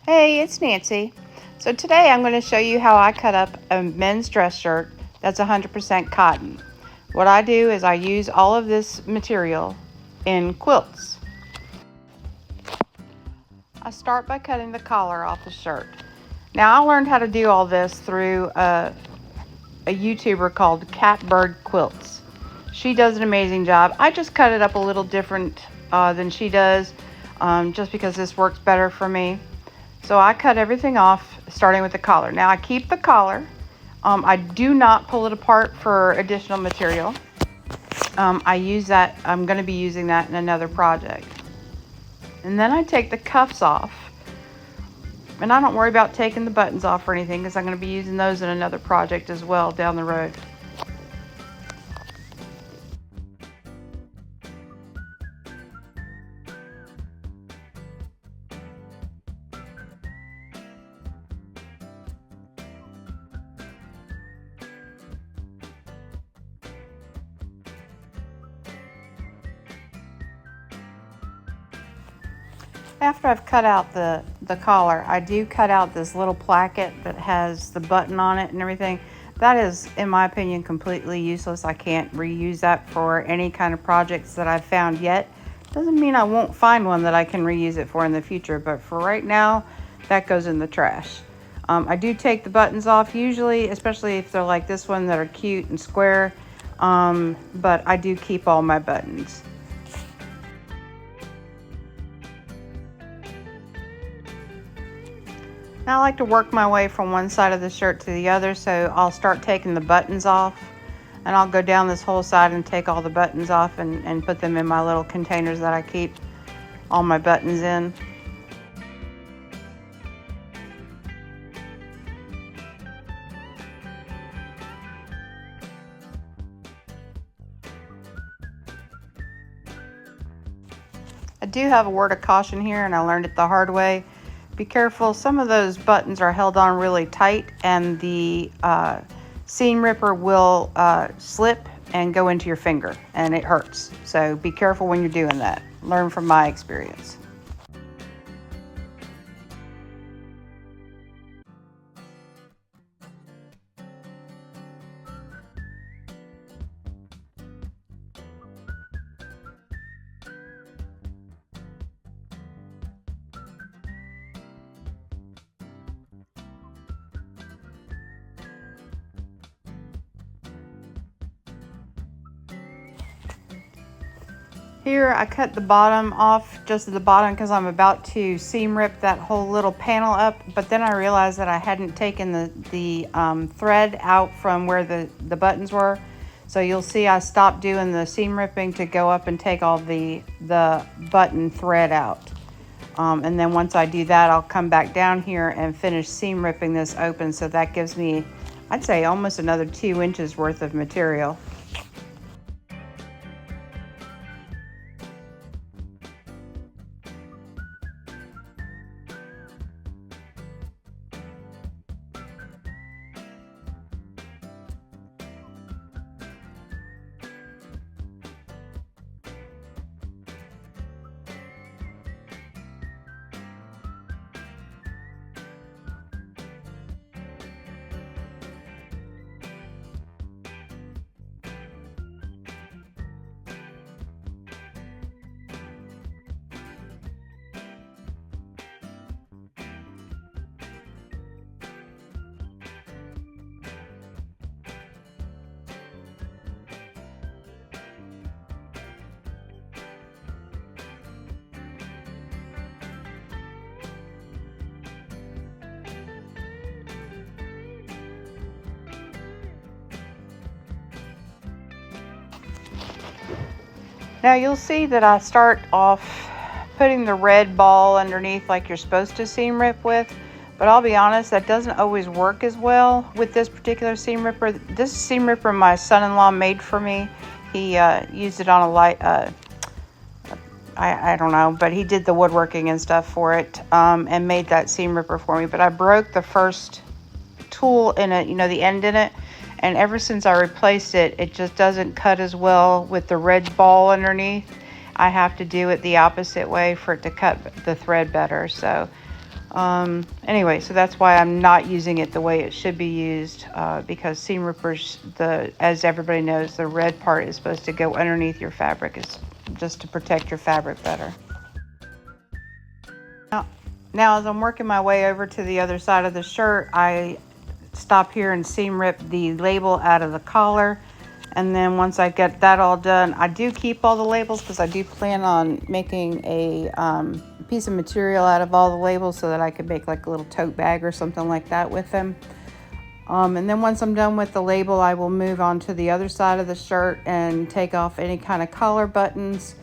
Hey, it's Nancy. So today I'm going to show you how I cut up a men's dress shirt that's 100% cotton. What I do is I use all of this material in quilts. I start by cutting the collar off the shirt. Now I learned how to do all this through a YouTuber called Catbird Quilts. She does an amazing job. I just cut it up a little different than she does, just because this works better for me. So I cut everything off, starting with the collar. Now I keep the collar. I do not pull it apart for additional material. I use that, I'm going to be using that in another project. And then I take the cuffs off. And I don't worry about taking the buttons off or anything because I'm going to be using those in another project as well down the road. After I've cut out the collar, I do cut out this little placket that has the button on it and everything. That is, in my opinion, completely useless. I can't reuse that for any kind of projects that I've found yet. Doesn't mean I won't find one that I can reuse it for in the future, but for right now, that goes in the trash. I do take the buttons off usually, especially if they're like this one that are cute and square, but I do keep all my buttons. Now I like to work my way from one side of the shirt to the other, so I'll start taking the buttons off, and I'll go down this whole side and take all the buttons off and put them in my little containers that I keep all my buttons in. I do have a word of caution here, and I learned it the hard way. Be careful, some of those buttons are held on really tight, and the seam ripper will slip and go into your finger, and it hurts. So be careful when you're doing that. Learn from my experience. Here I cut the bottom off, just at the bottom, because I'm about to seam rip that whole little panel up, but then I realized that I hadn't taken the thread out from where the buttons were. So you'll see I stopped doing the seam ripping to go up and take all the button thread out. And then once I do that, I'll come back down here and finish seam ripping this open, so that gives me, I'd say, almost another 2 inches worth of material. Now you'll see that I start off putting the red ball underneath like you're supposed to seam rip with, but I'll be honest, that doesn't always work as well with this particular seam ripper. This seam ripper my son-in-law made for me. He used it on a light, I don't know, but he did the woodworking and stuff for it, and made that seam ripper for me. But I broke the first tool in it, the end in it, and ever since I replaced it, it just doesn't cut as well with the red ball underneath. I have to do it the opposite way for it to cut the thread better. So Anyway, so that's why I'm not using it the way it should be used, because seam rippers, as everybody knows, the red part is supposed to go underneath your fabric. It's just to protect your fabric better. Now as I'm working my way over to the other side of the shirt, I stop here and seam rip the label out of the collar. And then once I get that all done, I do keep all the labels because I do plan on making a piece of material out of all the labels so that I could make like a little tote bag or something like that with them. And then once I'm done with the label, I will move on to the other side of the shirt and take off any kind of collar buttons,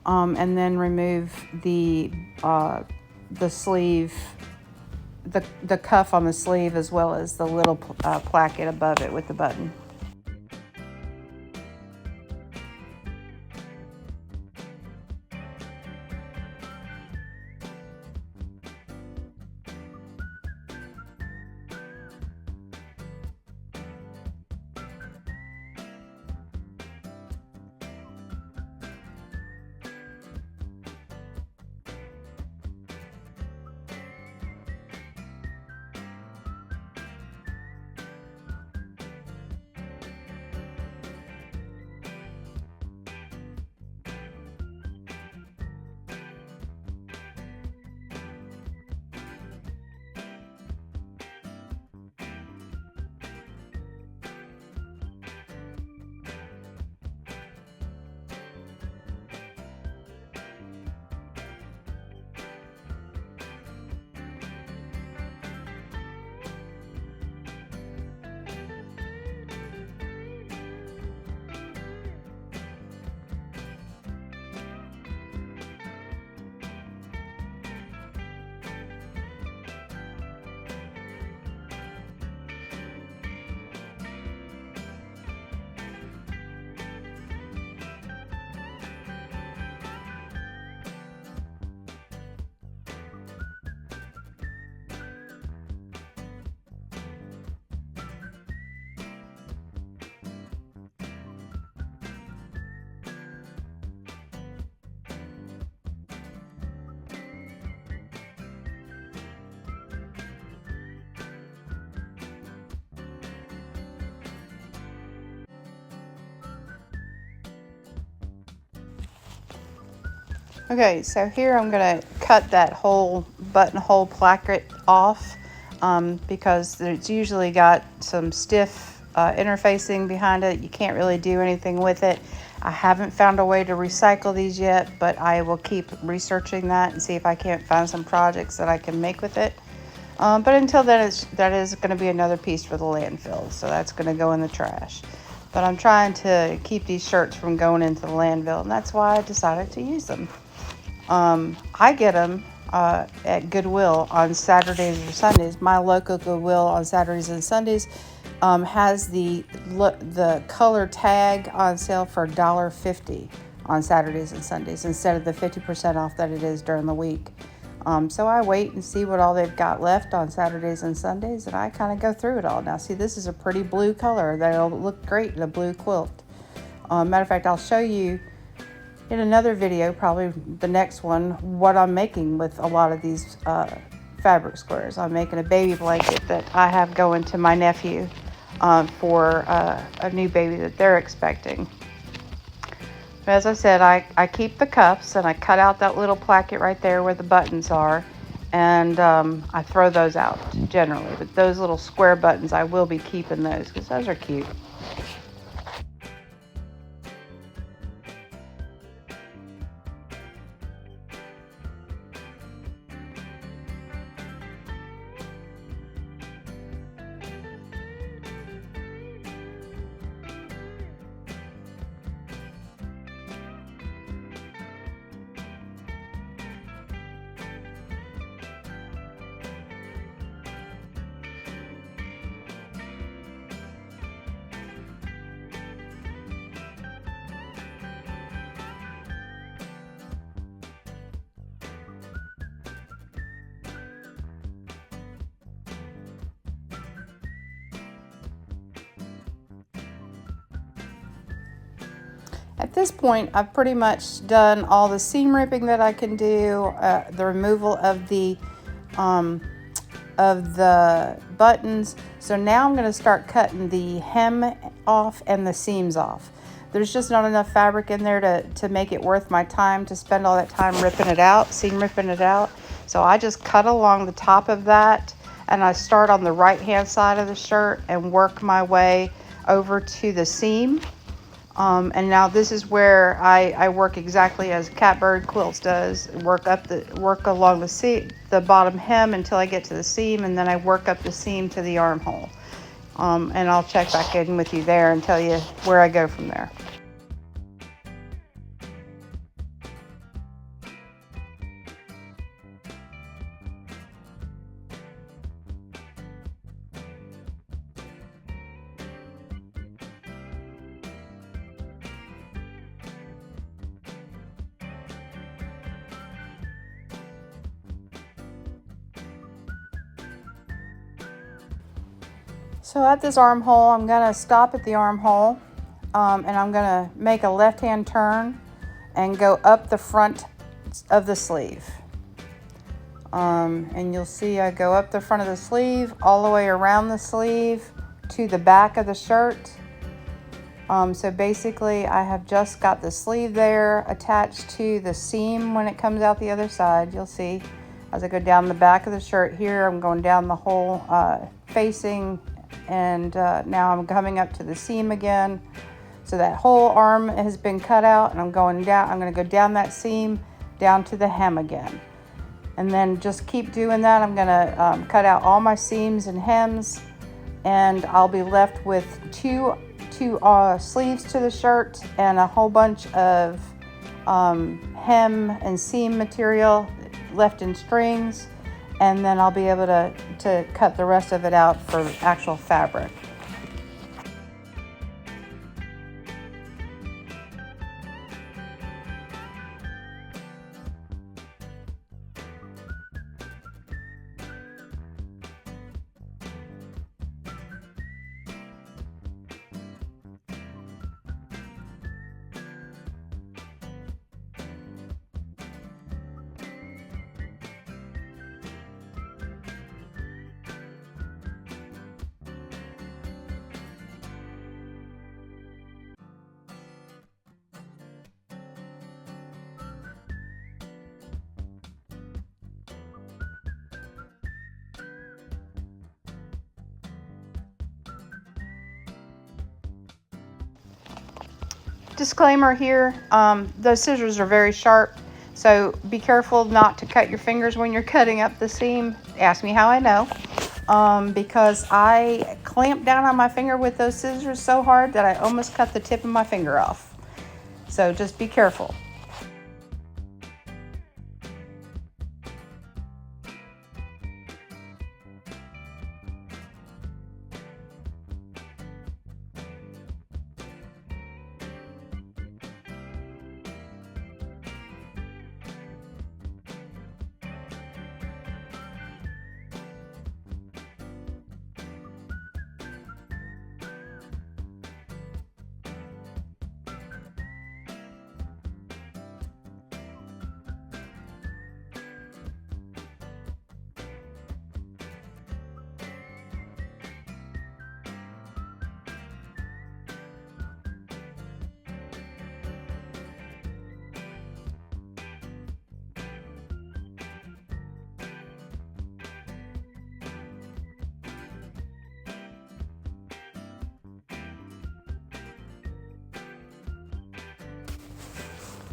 and then remove the sleeve, the cuff on the sleeve, as well as the little placket above it with the button. Okay, so here I'm going to cut that whole buttonhole placket off, because it's usually got some stiff interfacing behind it. You can't really do anything with it. I haven't found a way to recycle these yet, but I will keep researching that and see if I can't find some projects that I can make with it. But until then, that is going to be another piece for the landfill, so that's going to go in the trash. But I'm trying to keep these shirts from going into the landfill, and that's why I decided to use them. I get them at Goodwill on Saturdays or Sundays. My local Goodwill on Saturdays and Sundays has the color tag on sale for $1.50 on Saturdays and Sundays instead of the 50% off that it is during the week. So I wait and see what all they've got left on Saturdays and Sundays, and I kind of go through it all. Now, see, this is a pretty blue color that'll look great in a blue quilt. Matter of fact, I'll show you in another video, probably the next one, what I'm making with a lot of these fabric squares. I'm making a baby blanket that I have going to my nephew for a new baby that they're expecting. But as I said, I keep the cuffs, and I cut out that little placket right there where the buttons are, and I throw those out generally. But those little square buttons, I will be keeping those because those are cute. At this point, I've pretty much done all the seam ripping that I can do, the removal of the of the buttons. So now I'm going to start cutting the hem off and the seams off. There's just not enough fabric in there to make it worth my time to spend all that time ripping it out, seam ripping it out. So I just cut along the top of that, and I start on the right hand side of the shirt and work my way over to the seam. And now this is where I work exactly as Catbird Quilts does. Work along the bottom hem until I get to the seam, and then I work up the seam to the armhole. And I'll check back in with you there and tell you where I go from there. So at this armhole, I'm going to stop at the armhole, and I'm going to make a left-hand turn and go up the front of the sleeve. And you'll see I go up the front of the sleeve, all the way around the sleeve to the back of the shirt. So basically I have just got the sleeve there attached to the seam when it comes out the other side. You'll see as I go down the back of the shirt here, I'm going down the whole facing, and now I'm coming up to the seam again. So that whole arm has been cut out, and I'm going down. I'm going to go down that seam down to the hem again, and then just keep doing that. I'm going to cut out all my seams and hems, and I'll be left with two sleeves to the shirt and a whole bunch of hem and seam material left in strings, and then I'll be able to cut the rest of it out for actual fabric. Disclaimer here, those scissors are very sharp, so be careful not to cut your fingers when you're cutting up the seam. Ask me how I know, because I clamped down on my finger with those scissors so hard that I almost cut the tip of my finger off. So just be careful.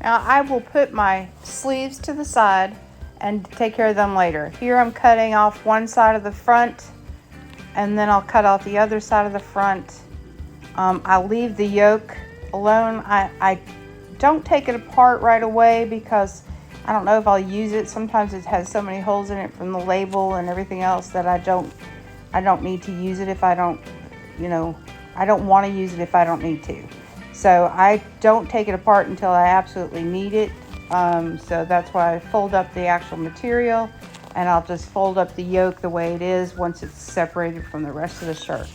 Now I will put my sleeves to the side and take care of them later. Here I'm cutting off one side of the front, and then I'll cut off the other side of the front. I'll leave the yoke alone. I don't take it apart right away because I don't know if I'll use it. Sometimes it has so many holes in it from the label and everything else that I don't need to use it if I don't, I don't want to use it if I don't need to. So I don't take it apart until I absolutely need it. So that's why I fold up the actual material, and I'll just fold up the yoke the way it is once it's separated from the rest of the shirt.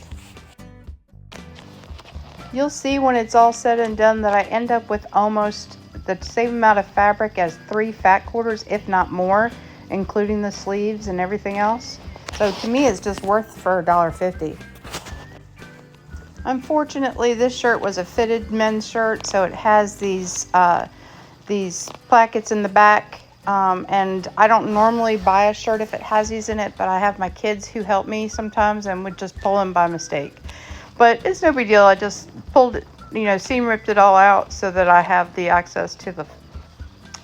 You'll see when it's all said and done that I end up with almost the same amount of fabric as 3 fat quarters, if not more, including the sleeves and everything else. So to me, it's just worth for $1.50. Unfortunately, this shirt was a fitted men's shirt, so it has these plackets in the back. And I don't normally buy a shirt if it has these in it, but I have my kids who help me sometimes and would just pull them by mistake. But it's no big deal. I just pulled it, seam ripped it all out so that I have the access to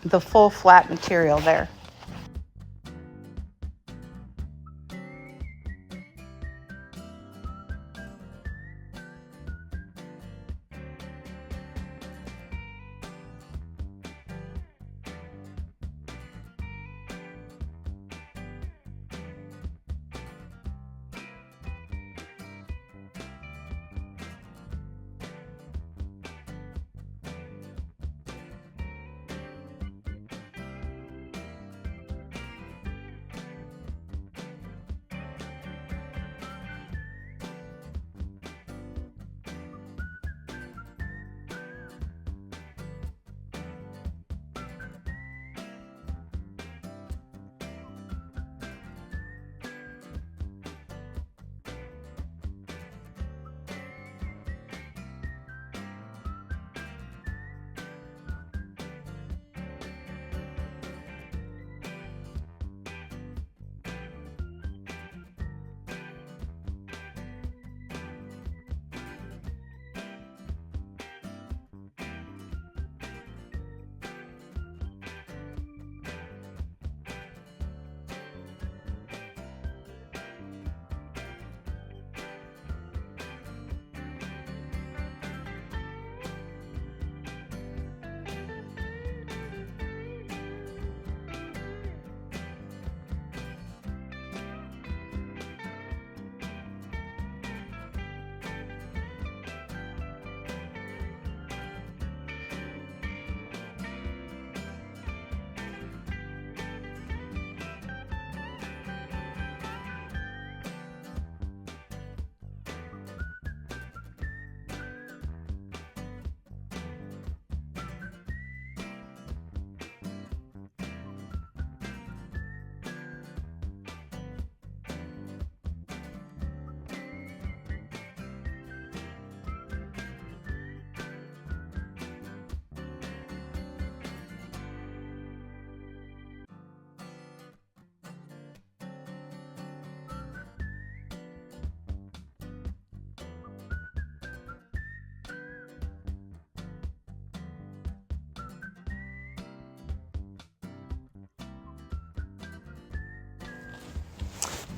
the full flat material there.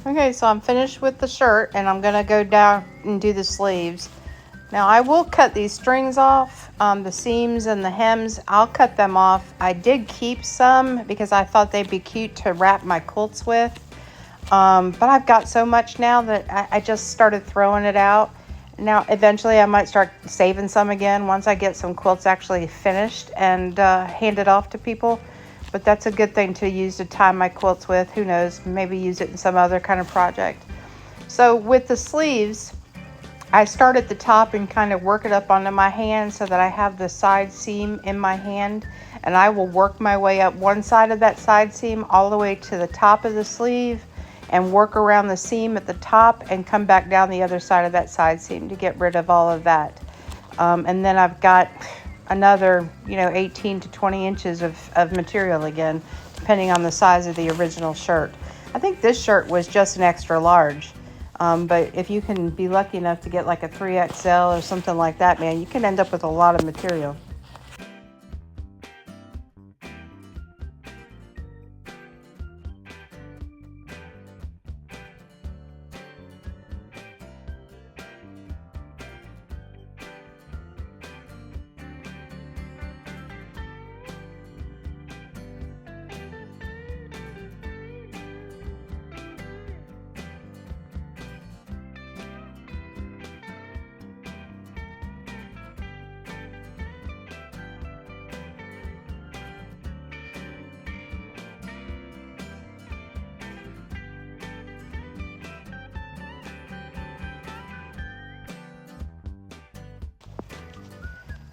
Okay, so I'm finished with the shirt and I'm gonna go down and do the sleeves. Now I will cut these strings off, the seams and the hems, I'll cut them off. I did keep some because I thought they'd be cute to wrap my quilts with. But I've got so much now that I just started throwing it out. Now eventually I might start saving some again once I get some quilts actually finished and handed off to people. But that's a good thing to use to tie my quilts with. Who knows, maybe use it in some other kind of project. So with the sleeves, I start at the top and kind of work it up onto my hand so that I have the side seam in my hand, and I will work my way up one side of that side seam all the way to the top of the sleeve and work around the seam at the top and come back down the other side of that side seam to get rid of all of that. And then I've got another 18 to 20 inches of material again, depending on the size of the original shirt. I think this shirt was just an extra large, but if you can be lucky enough to get like a 3XL or something like that, man, you can end up with a lot of material.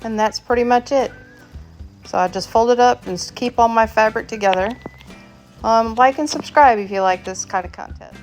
And that's pretty much it. So I just fold it up and keep all my fabric together. Like and subscribe if you like this kind of content.